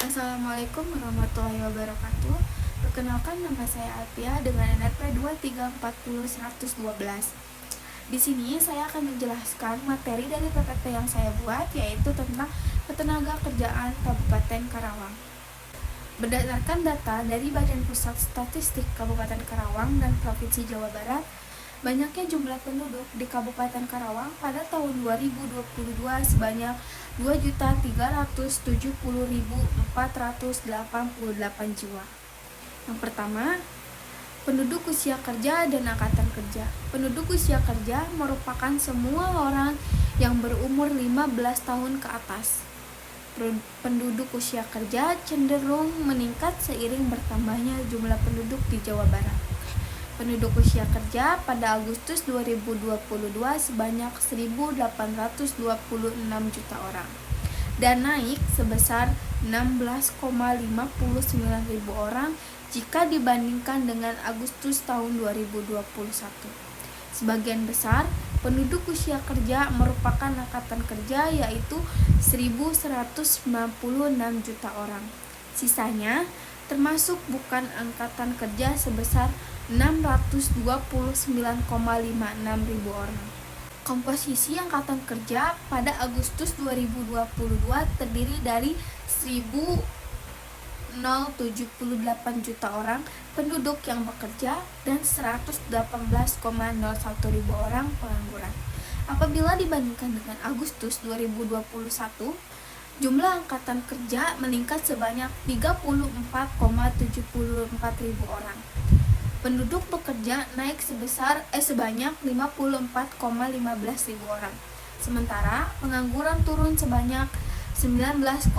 Assalamualaikum warahmatullahi wabarakatuh. Perkenalkan, nama saya Atia dengan NRP 2340112. Di sini saya akan menjelaskan materi dari PPT yang saya buat, yaitu tentang ketenagakerjaan Kabupaten Karawang. Berdasarkan data dari Badan Pusat Statistik Kabupaten Karawang dan Provinsi Jawa Barat, banyaknya jumlah penduduk di Kabupaten Karawang pada tahun 2022 sebanyak 2.370.488 jiwa. Yang pertama, penduduk usia kerja dan angkatan kerja. Penduduk usia kerja merupakan semua orang yang berumur 15 tahun ke atas. Penduduk usia kerja cenderung meningkat seiring bertambahnya jumlah penduduk di Jawa Barat. Penduduk usia kerja pada Agustus 2022 sebanyak 1.826 juta orang dan naik sebesar 16,59 ribu orang jika dibandingkan dengan Agustus tahun 2021. Sebagian besar penduduk usia kerja merupakan angkatan kerja, yaitu 1.196 juta orang. Sisanya termasuk bukan angkatan kerja sebesar 629,56 ribu orang. Komposisi angkatan kerja pada Agustus 2022 terdiri dari 1.078 juta orang penduduk yang bekerja dan 118,01 ribu orang pengangguran. Apabila dibandingkan dengan Agustus 2021, jumlah angkatan kerja meningkat sebanyak 34,74 ribu orang. Penduduk bekerja naik sebanyak 54,15 ribu orang. Sementara pengangguran turun sebanyak 19,40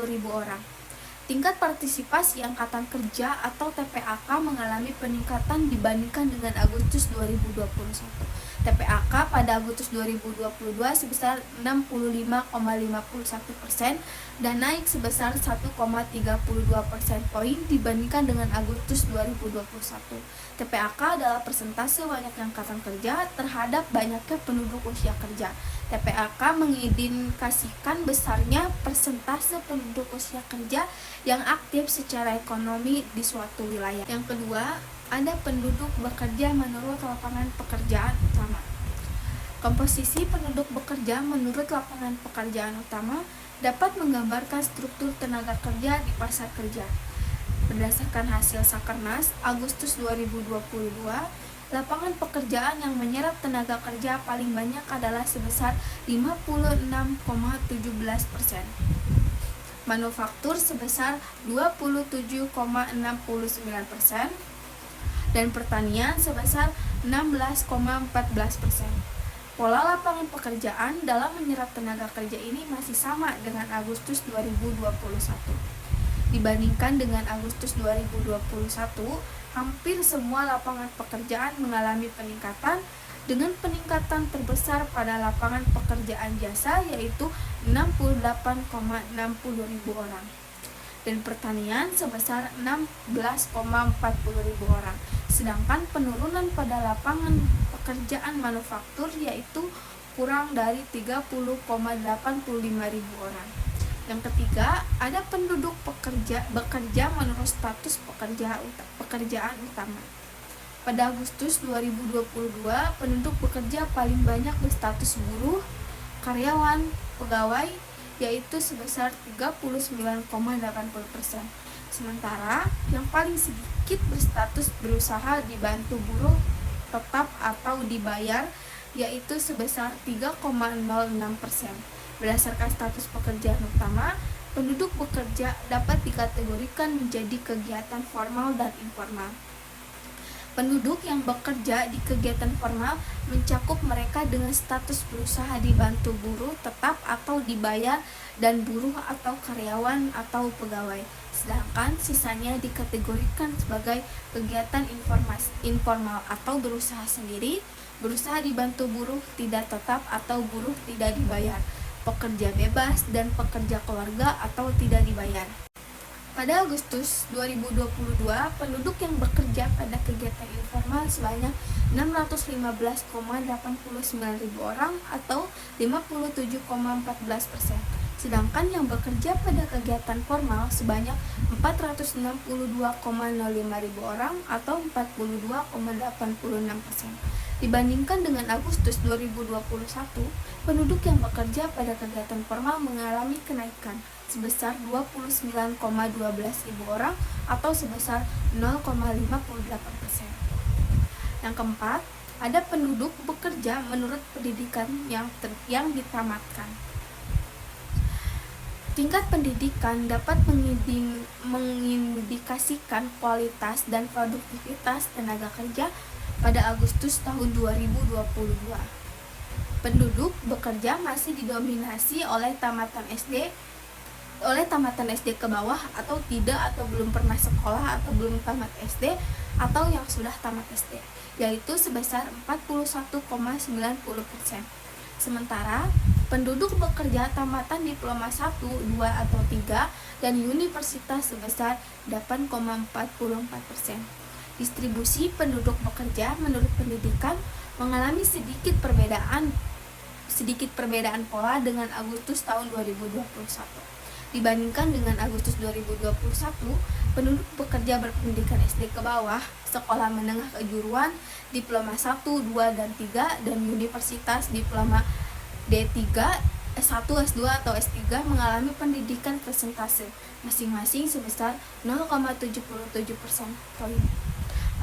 ribu orang. Tingkat partisipasi angkatan kerja atau TPAK mengalami peningkatan dibandingkan dengan Agustus 2021. TPAK pada Agustus 2022 sebesar 65,51% dan naik sebesar 1,32% poin dibandingkan dengan Agustus 2021. TPAK adalah persentase banyaknya angkatan kerja terhadap banyaknya penduduk usia kerja. TPAK mengindikasikan besarnya persentase penduduk usia kerja yang aktif secara ekonomi di suatu wilayah. Yang kedua, ada penduduk bekerja menurut lapangan pekerjaan utama. Komposisi penduduk bekerja menurut lapangan pekerjaan utama dapat menggambarkan struktur tenaga kerja di pasar kerja. Berdasarkan hasil Sakernas Agustus 2022, lapangan pekerjaan yang menyerap tenaga kerja paling banyak adalah sebesar 56,17%. Manufaktur sebesar 27,69% dan pertanian sebesar 16,14%. Pola lapangan pekerjaan dalam menyerap tenaga kerja ini masih sama dengan Agustus 2021. Dibandingkan dengan Agustus 2021, hampir semua lapangan pekerjaan mengalami peningkatan, dengan peningkatan terbesar pada lapangan pekerjaan jasa, yaitu 68,60 ribu orang, dan pertanian sebesar 16,40 ribu orang. Sedangkan penurunan pada lapangan pekerjaan manufaktur yaitu kurang dari 30,85 ribu orang. Yang ketiga, ada penduduk bekerja menurut status pekerjaan utama. Pada Agustus 2022, penduduk bekerja paling banyak berstatus buruh, karyawan, pegawai, yaitu sebesar 39,80%. Sementara yang paling sedikit berstatus berusaha dibantu buruh tetap atau dibayar, yaitu sebesar 3,06%. Berdasarkan status pekerjaan utama, penduduk bekerja dapat dikategorikan menjadi kegiatan formal dan informal. Penduduk yang bekerja di kegiatan formal mencakup mereka dengan status berusaha dibantu buruh tetap atau dibayar dan buruh atau karyawan atau pegawai. Sedangkan sisanya dikategorikan sebagai kegiatan informal atau berusaha sendiri, berusaha dibantu buruh tidak tetap atau buruh tidak dibayar, pekerja bebas, dan pekerja keluarga atau tidak dibayar. Pada Agustus 2022, penduduk yang bekerja pada kegiatan informal sebanyak 615,89 ribu orang atau 57,14%. Sedangkan yang bekerja pada kegiatan formal sebanyak 462,05 ribu orang atau 42,86%. Dibandingkan dengan Agustus 2021, penduduk yang bekerja pada kegiatan formal mengalami kenaikan sebesar 29,12 ribu orang atau sebesar 0,58%. Yang keempat, ada penduduk bekerja menurut pendidikan yang ditamatkan. Tingkat pendidikan dapat mengindikasikan kualitas dan produktivitas tenaga kerja pada Agustus tahun 2022. Penduduk bekerja masih didominasi oleh tamatan SD ke bawah atau tidak atau belum pernah sekolah atau belum tamat SD atau yang sudah tamat SD, yaitu sebesar 41,90%. Sementara penduduk bekerja tamatan diploma 1, 2 atau 3 dan universitas sebesar 8,44%. Distribusi penduduk bekerja menurut pendidikan mengalami sedikit perbedaan pola dengan Agustus tahun 2021. Dibandingkan dengan Agustus 2021, penduduk bekerja berpendidikan SD ke bawah, sekolah menengah kejuruan, diploma 1, 2, dan 3, dan universitas diploma D3, S1, S2, atau S3 mengalami pendidikan persentase masing-masing sebesar 0,77% poin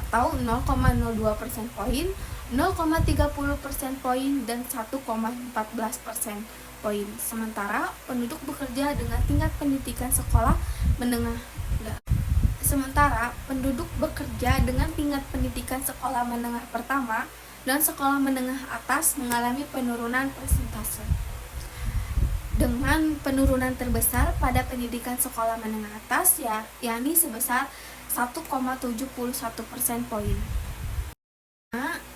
atau 0,02% poin, 0,30% poin, dan 1,14% poin. Sementara penduduk bekerja dengan tingkat pendidikan sekolah menengah pertama dan sekolah menengah atas mengalami penurunan persentase, dengan penurunan terbesar pada pendidikan sekolah menengah atas yakni sebesar 1,71% poin.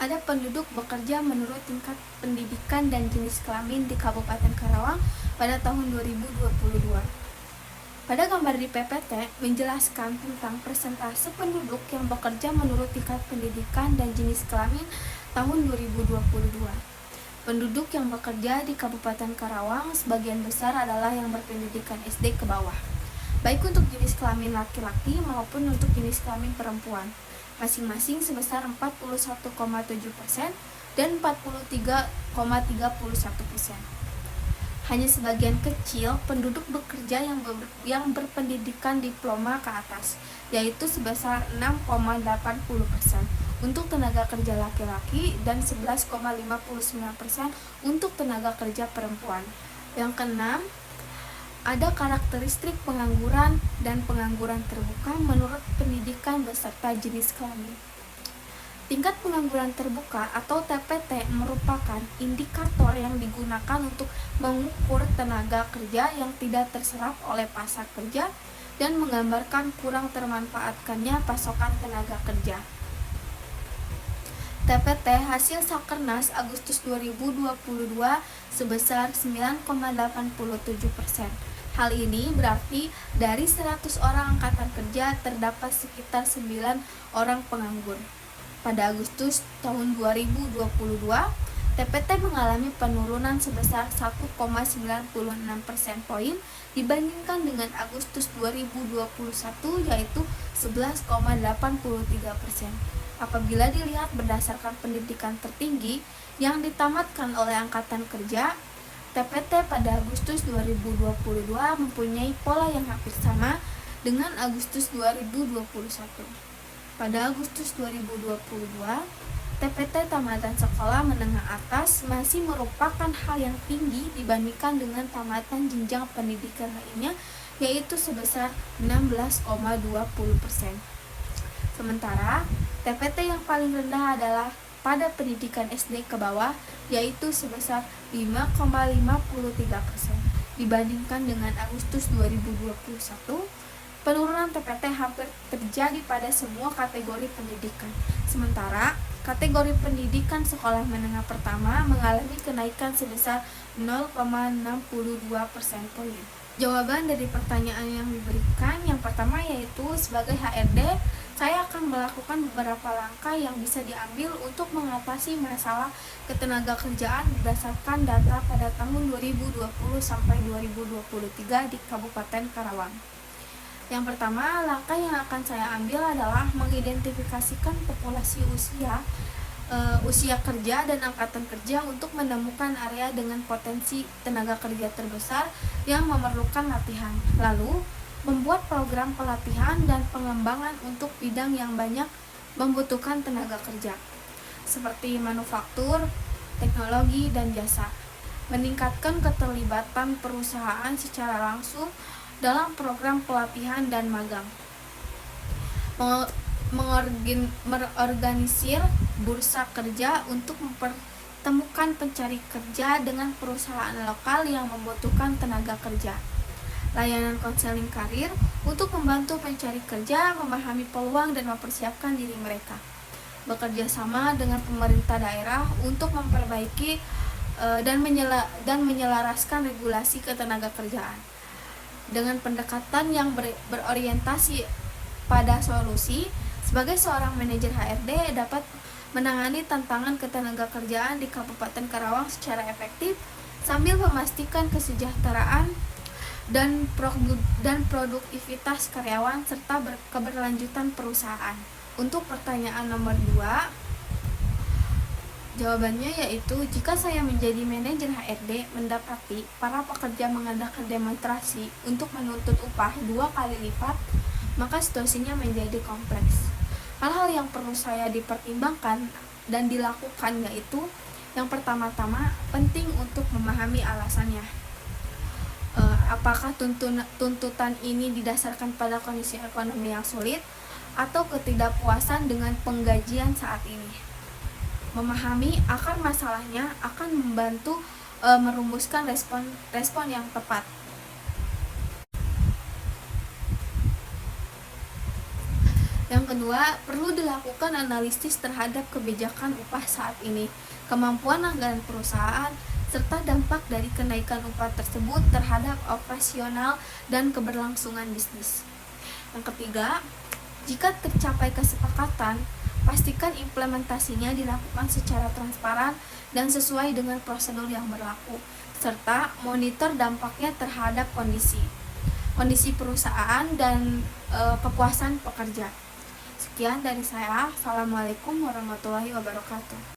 Ada penduduk bekerja menurut tingkat pendidikan dan jenis kelamin di Kabupaten Karawang pada tahun 2022. Pada gambar di PPT menjelaskan tentang persentase penduduk yang bekerja menurut tingkat pendidikan dan jenis kelamin tahun 2022. Penduduk yang bekerja di Kabupaten Karawang sebagian besar adalah yang berpendidikan SD ke bawah, baik untuk jenis kelamin laki-laki maupun untuk jenis kelamin perempuan, masing-masing sebesar 41,7% dan 43,31%. Hanya sebagian kecil penduduk bekerja yang berpendidikan diploma ke atas, yaitu sebesar 6,80% untuk tenaga kerja laki-laki dan 11,59% untuk tenaga kerja perempuan. Yang keenam, ada karakteristik pengangguran dan pengangguran terbuka menurut pendidikan beserta jenis kelamin. Tingkat pengangguran terbuka atau TPT merupakan indikator yang digunakan untuk mengukur tenaga kerja yang tidak terserap oleh pasar kerja dan menggambarkan kurang termanfaatkannya pasokan tenaga kerja. TPT hasil Sakernas Agustus 2022 sebesar 9,87%. Hal ini berarti dari 100 orang angkatan kerja terdapat sekitar 9 orang penganggur. Pada Agustus tahun 2022, TPT mengalami penurunan sebesar 1,96% poin dibandingkan dengan Agustus 2021, yaitu 11,83%. Apabila dilihat berdasarkan pendidikan tertinggi yang ditamatkan oleh angkatan kerja, TPT pada Agustus 2022 mempunyai pola yang hampir sama dengan Agustus 2021. Pada Agustus 2022, TPT tamatan sekolah menengah atas masih merupakan hal yang tinggi dibandingkan dengan tamatan jenjang pendidikan lainnya, yaitu sebesar 16,20%. Sementara TPT yang paling rendah adalah pada pendidikan SD ke bawah, yaitu sebesar 5,53%. Dibandingkan dengan Agustus 2021, penurunan TPT hampir terjadi pada semua kategori pendidikan. Sementara kategori pendidikan sekolah menengah pertama mengalami kenaikan sebesar 0,62% poin. Jawaban dari pertanyaan yang diberikan yang pertama yaitu sebagai HRD, saya akan melakukan beberapa langkah yang bisa diambil untuk mengatasi masalah ketenaga kerjaan berdasarkan data pada tahun 2020 sampai 2023 di Kabupaten Karawang. Yang pertama, langkah yang akan saya ambil adalah mengidentifikasikan populasi usia kerja dan angkatan kerja untuk menemukan area dengan potensi tenaga kerja terbesar yang memerlukan latihan. Lalu, membuat program pelatihan dan pengembangan untuk bidang yang banyak membutuhkan tenaga kerja, seperti manufaktur, teknologi, dan jasa. Meningkatkan keterlibatan perusahaan secara langsung dalam program pelatihan dan magang. Mengorganisir bursa kerja untuk mempertemukan pencari kerja dengan perusahaan lokal yang membutuhkan tenaga kerja. Layanan konseling karir untuk membantu pencari kerja memahami peluang dan mempersiapkan diri mereka. Bekerja sama dengan pemerintah daerah untuk memperbaiki dan menyelaraskan regulasi ketenaga kerjaan. Dengan pendekatan yang berorientasi pada solusi, sebagai seorang manajer HRD dapat menangani tantangan ketenaga kerjaan di Kabupaten Karawang secara efektif sambil memastikan kesejahteraan dan produktivitas karyawan serta keberlanjutan perusahaan. Untuk pertanyaan nomor 2, jawabannya yaitu jika saya menjadi manajer HRD mendapati para pekerja mengadakan demonstrasi untuk menuntut upah 2 kali lipat, maka situasinya menjadi kompleks. Hal-hal yang perlu saya dipertimbangkan dan dilakukan yaitu yang pertama-tama penting untuk memahami alasannya. Apakah tuntutan ini didasarkan pada kondisi ekonomi yang sulit atau ketidakpuasan dengan penggajian saat ini? Memahami akar masalahnya akan membantu merumuskan respon yang tepat. Yang kedua, perlu dilakukan analisis terhadap kebijakan upah saat ini, kemampuan anggaran perusahaan, serta dampak dari kenaikan upah tersebut terhadap operasional dan keberlangsungan bisnis. Yang ketiga, jika tercapai kesepakatan, pastikan implementasinya dilakukan secara transparan dan sesuai dengan prosedur yang berlaku, serta monitor dampaknya terhadap kondisi perusahaan dan kepuasan pekerja. Sekian dari saya. Assalamualaikum warahmatullahi wabarakatuh.